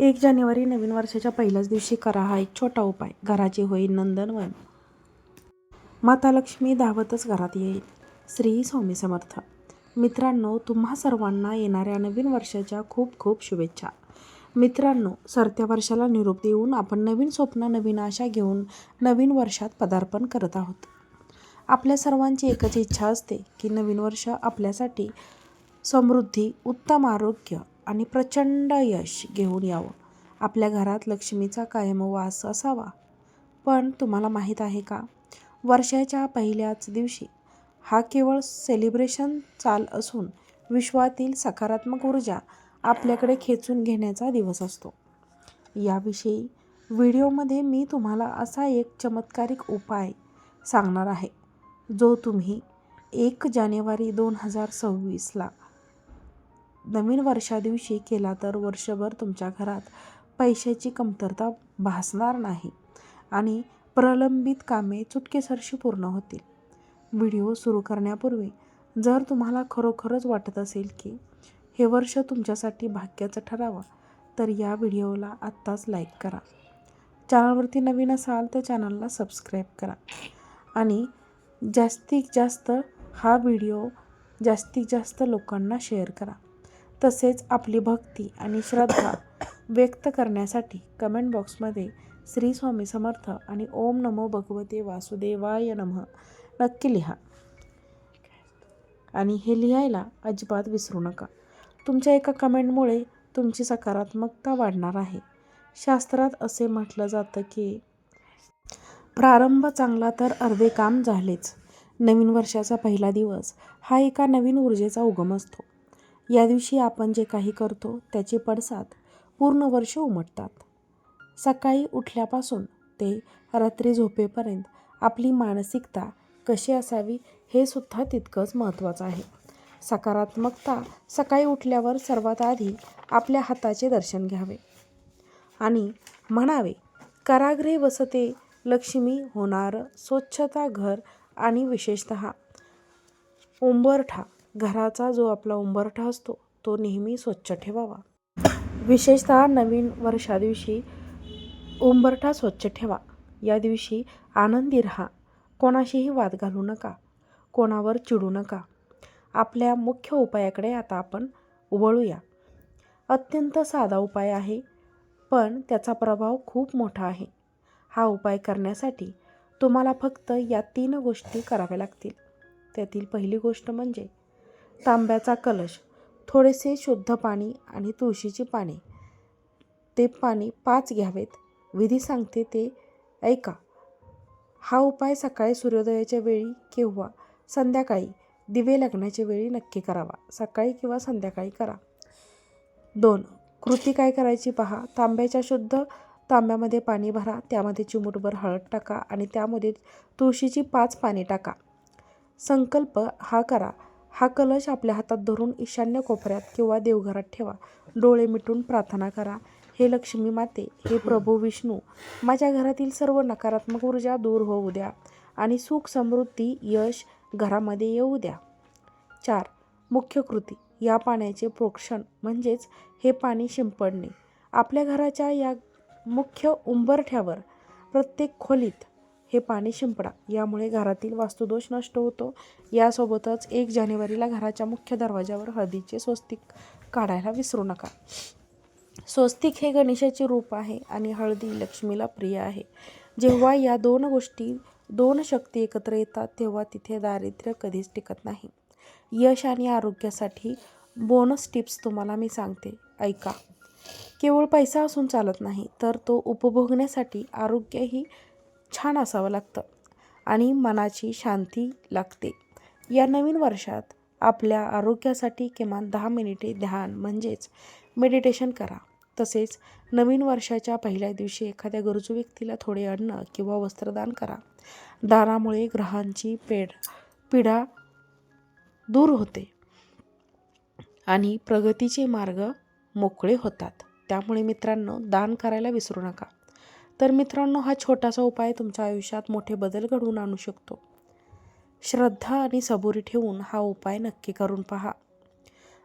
1 जानेवारी नवीन वर्षाच्या पहिल्याच दिवशी करा हा एक छोटा उपाय. घराचे होईल नंदनवन. माता लक्ष्मी धावतच घरात येईल. श्री स्वामी समर्थ. मित्रांनो, तुम्हा सर्वांना येणाऱ्या नवीन वर्षाच्या खूप खूप शुभेच्छा. मित्रांनो, सरत्या वर्षाला निरोप देऊन आपण नवीन स्वप्न, नवीन आशा घेऊन नवीन वर्षात पदार्पण करत आहोत. आपल्या सर्वांची एकच इच्छा असते की नवीन वर्ष आपल्यासाठी समृद्धी, उत्तम आरोग्य आणि प्रचंड यश घेऊन यावं. आपल्या घरात लक्ष्मीचा कायम वास असावा. पण तुम्हाला माहीत आहे का, वर्षाच्या पहिल्याच दिवशी हा केवळ सेलिब्रेशन चाल असून विश्वातील सकारात्मक ऊर्जा आपल्याकडे खेचून घेण्याचा दिवस असतो. याविषयी व्हिडिओमध्ये मी तुम्हाला असा एक चमत्कारिक उपाय सांगणार आहे, जो तुम्ही 1 जानेवारी 2026ला नवीन वर्षादिवशी केला तर वर्षभर तुमच्या घरात पैशाची कमतरता भासणार नाही आणि प्रलंबित कामे चुटकीसरशी पूर्ण होतील. व्हिडिओ सुरू करण्यापूर्वी जर तुम्हाला खरोखरच वाटत असेल की हे वर्ष तुमच्यासाठी भाग्याचं ठरावं, तर या व्हिडिओला आत्ताच लाईक करा. चॅनलवरती नवीन असाल तर चॅनलला सबस्क्राईब करा आणि जास्तीत जास्त हा व्हिडिओ जास्तीत जास्त लोकांना शेअर करा. तसेच आपली भक्ती आणि श्रद्धा व्यक्त करण्यासाठी कमेंट बॉक्समध्ये श्री स्वामी समर्थ आणि ओम नमो भगवते वासुदेवाय नमः नक्की लिहा. आणि हे लिहायला अजिबात विसरू नका. तुमच्या एका कमेंटमुळे तुमची सकारात्मकता वाढणार आहे. शास्त्रात असे म्हटलं जातं की प्रारंभ चांगला तर अर्धे काम झालेच. नवीन वर्षाचा पहिला दिवस हा एका नवीन ऊर्जेचा उगम असतो. या दिवशी आपण जे काही करतो त्याचे पडसाद पूर्ण वर्ष उमटतात. सकाळी उठल्यापासून ते रात्री झोपेपर्यंत आपली मानसिकता कशी असावी हे सुद्धा तितकंच महत्त्वाचं आहे. सकारात्मकता. सकाळी उठल्यावर सर्वात आधी आपल्या हाताचे दर्शन घ्यावे आणि म्हणावे, कराग्रे वसते लक्ष्मी. होणार स्वच्छता घर आणि विशेषतः उंबरठा. घराचा जो आपला उंबरठा असतो तो नेहमी स्वच्छ ठेवावा. विशेषतः नवीन वर्षादिवशी उंबरठा स्वच्छ ठेवा. या दिवशी आनंदी राहा. कोणाशीही वाद घालू नका. कोणावर चिडू नका. आपल्या मुख्य उपायाकडे आता आपण वळूया. अत्यंत साधा उपाय आहे, पण त्याचा प्रभाव खूप मोठा आहे. हा उपाय करण्यासाठी तुम्हाला फक्त या 3 गोष्टी कराव्या लागतील. त्यातील पहिली गोष्ट म्हणजे तांब्याचा कलश, थोडेसे शुद्ध पाणी आणि तुळशीची पाने. ते पाणी 5 घ्यावेत. विधी सांगते ते ऐका. हा उपाय सकाळी सूर्योदयाच्या वेळी किंवा संध्याकाळी दिवे लागण्याच्या वेळी नक्की करावा. सकाळी किंवा संध्याकाळी करा. 2. कृती काय करायची पहा. शुद्ध तांब्यामध्ये पाणी भरा. त्यामध्ये चिमूटभर हळद टाका आणि त्यामध्ये तुळशीची 5 पाने टाका. संकल्प हा करा. हा कलश आपल्या हातात धरून ईशान्य कोपऱ्यात किंवा देवघरात ठेवा. डोळे मिटून प्रार्थना करा. हे लक्ष्मी माते, हे प्रभू विष्णू, माझ्या घरातील सर्व नकारात्मक ऊर्जा दूर होऊ द्या आणि सुख, समृद्धी, यश घरामध्ये येऊ द्या. 4. मुख्य कृती. या पाण्याचे प्रोक्षण म्हणजेच हे पाणी शिंपडणे. आपल्या घराच्या या मुख्य उंबरठ्यावर प्रत्येक खोलीत हे पाणी शिंपडा. यामुळे घरातील वास्तुदोष नष्ट होतो. यासोबतच 1 जानेवारीला घराच्या मुख्य दरवाजावर हळदीचे स्वस्तिक काढायला विसरू नका. स्वस्तिक हे गणेशाचे रूप आहे आणि हळदी लक्ष्मीला प्रिय आहे. जेव्हा या 2 गोष्टी, 2 शक्ती एकत्र येतात तेव्हा तिथे दारिद्र्य कधीच टिकत नाही. यश आणि आरोग्यासाठी बोनस टिप्स तुम्हाला मी सांगते, ऐका. केवळ पैसा असून चालत नाही, तर तो उपभोगण्यासाठी आरोग्यही छान असावं लागतं आणि मनाची शांती लागते. या नवीन वर्षात आपल्या आरोग्यासाठी किमान 10 मिनिटे ध्यान म्हणजेच मेडिटेशन करा. तसेच नवीन वर्षाच्या पहिल्या दिवशी एखाद्या गरजू व्यक्तीला थोडे अन्न किंवा वस्त्रदान करा. दानामुळे ग्रहांची पीडा दूर होते आणि प्रगतीचे मार्ग मोकळे होतात. त्यामुळे मित्रांनो, दान करायला विसरू नका. तर मित्रांनो, हा छोटासा उपाय तुमच्या आयुष्यात मोठे बदल घडवून आणू शकतो. श्रद्धा आणि सबुरी ठेवून हा उपाय नक्की करून पहा.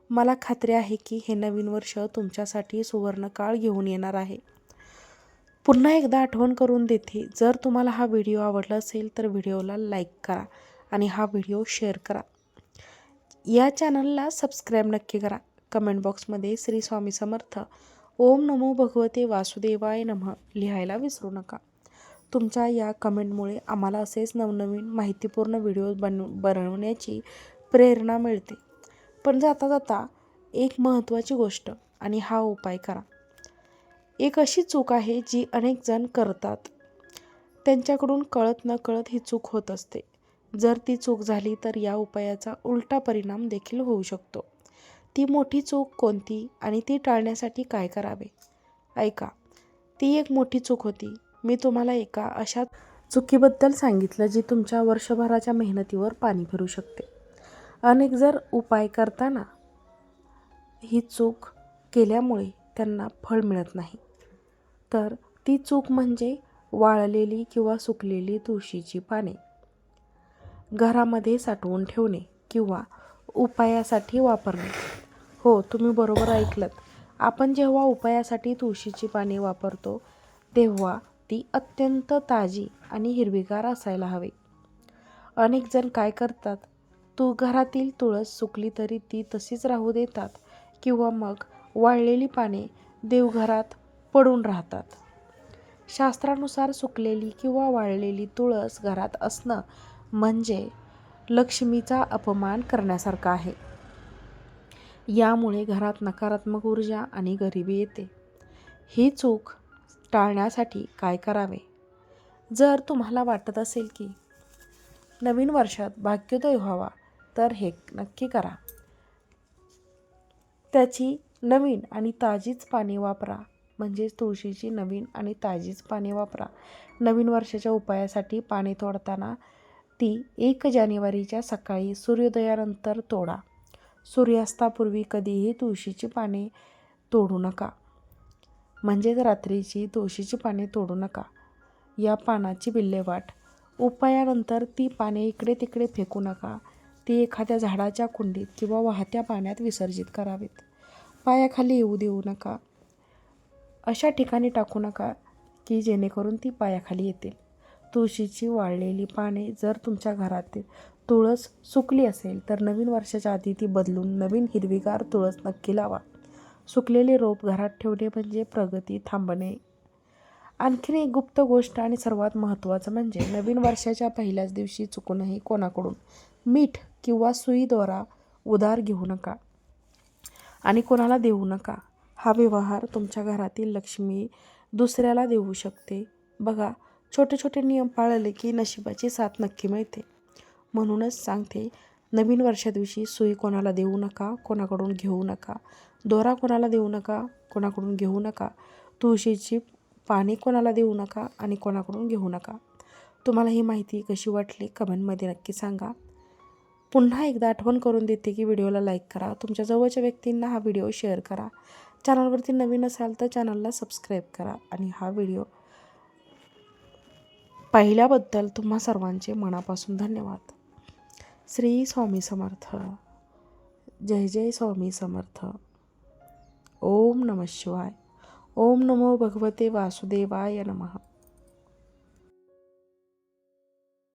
मला खात्री आहे की हे नवीन वर्ष तुमच्यासाठी सुवर्णकाळ घेऊन येणार आहे. पुन्हा एकदा आठवण करून देते, जर तुम्हाला हा व्हिडिओ आवडला असेल तर व्हिडिओला लाईक करा आणि हा व्हिडिओ शेअर करा. या चॅनलला सबस्क्राईब नक्की करा. कमेंट बॉक्समध्ये श्री स्वामी समर्थ, ओम नमो भगवते वासुदेवाय नमः लिहायला विसरू नका. तुमच्या या कमेंटमुळे आम्हाला असेच नवनवीन माहितीपूर्ण व्हिडिओ बनवण्याची प्रेरणा मिळते. पण जाता जाता एक महत्त्वाची गोष्ट आणि हा उपाय करा. एक अशी चूक आहे जी अनेक जण करतात. त्यांच्याकडून कळत नकळत ही चूक होत असते. जर ती चूक झाली तर या उपायाचा उलटा परिणाम देखील होऊ शकतो. ती मोठी चूक कोणती आणि ती टाळण्यासाठी काय करावे? ऐका. ती एक मोठी चूक होती. मी तुम्हाला एका अशा चुकीबद्दल सांगितलं जी तुमच्या वर्षभराच्या मेहनतीवर पाणी फिरू शकते. अनेक जर उपाय करताना ही चूक केल्यामुळे त्यांना फळ मिळत नाही. तर ती चूक म्हणजे वाळलेली किंवा सुकलेली तुळशीची पाने घरामध्ये साठवून ठेवणे किंवा उपायासाठी वापरणे. हो, तुम्ही बरोबर ऐकलत. आपण जेव्हा उपायासाठी तुळशीची पाने वापरतो तेव्हा ती अत्यंत ताजी आणि हिरवीगार असायला हवी. अनेक जण काय करतात, घरातील तुळस सुकली तरी ती तशीच राहू देतात किंवा मग वाळलेली पाने देवघरात पडून राहतात. शास्त्रानुसार सुकलेली किंवा वाळलेली तुळस घरात असणं म्हणजे लक्ष्मीचा अपमान करण्यासारखं आहे. यामुळे घरात नकारात्मक ऊर्जा आणि गरिबी येते. ही चूक टाळण्यासाठी काय करावे? जर तुम्हाला वाटत असेल की नवीन वर्षात भाग्योदय व्हावा तर हे नक्की करा. त्याची नवीन आणि ताजीच पाने वापरा. म्हणजेच तुळशीची नवीन आणि ताजीच पाने वापरा. नवीन वर्षाच्या उपायासाठी पाने तोडताना ती 1 जानेवारीच्या सकाळी सूर्योदयानंतर तोडा. सूर्यास्तापूर्वी कधीही तुळशीची पाने तोडू नका. म्हणजेच रात्रीची तुळशीची पाने तोडू नका. या पानाची विल्हेवाट उपायानंतर ती पाने इकडे तिकडे फेकू नका. ती एखाद्या झाडाच्या कुंडीत किंवा वाहत्या पाण्यात विसर्जित करावीत. पायाखाली येऊ देऊ नका. अशा ठिकाणी टाकू नका की जेणेकरून ती पायाखाली येतील. तुळशीची वाळलेली पाने जर तुमच्या घरातील तुळस सुकली असेल तर नवीन वर्षाच्या आधी ती बदलून नवीन हिरवीगार तुळस नक्की लावा. सुकलेले रोप घरात ठेवणे म्हणजे प्रगती थांबणे. आणखीन एक गुप्त गोष्ट आणि सर्वात महत्त्वाचं म्हणजे नवीन वर्षाच्या पहिल्याच दिवशी चुकूनही कोणाकडून मीठ किंवा सुई दोरा उधार घेऊ नका आणि कोणाला देऊ नका. हा व्यवहार तुमच्या घरातील लक्ष्मी दुसऱ्याला देऊ शकते. बघा, छोटे छोटे नियम पाळले की नशिबाची साथ नक्की मिळते. म्हणूनच सांगते, नवीन वर्षा दिवशी सुई कोणाला देऊ नका, कोणाकडून घेऊ नका. दोरा कोणाला देऊ नका, कोणाकडून घेऊ नका. तुळशीची पाने कोणाला देऊ नका आणि कोणाकडून घेऊ नका. तुम्हाला ही माहिती कशी वाटली कमेंटमध्ये नक्की सांगा. पुन्हा एकदा आठवण करून देते की व्हिडिओला लाईक करा. तुमच्या जवळच्या व्यक्तींना हा व्हिडिओ शेअर करा. चॅनलवरती नवीन असाल तर चॅनलला सबस्क्राईब करा. आणि हा व्हिडिओ पाहिल्याबद्दल तुम्हा सर्वांचे मनापासून धन्यवाद. श्री स्वामी समर्थ. जय जय स्वामी समर्थ. ओम नमः शिवाय. ओम नमो भगवते वासुदेवाय नमः.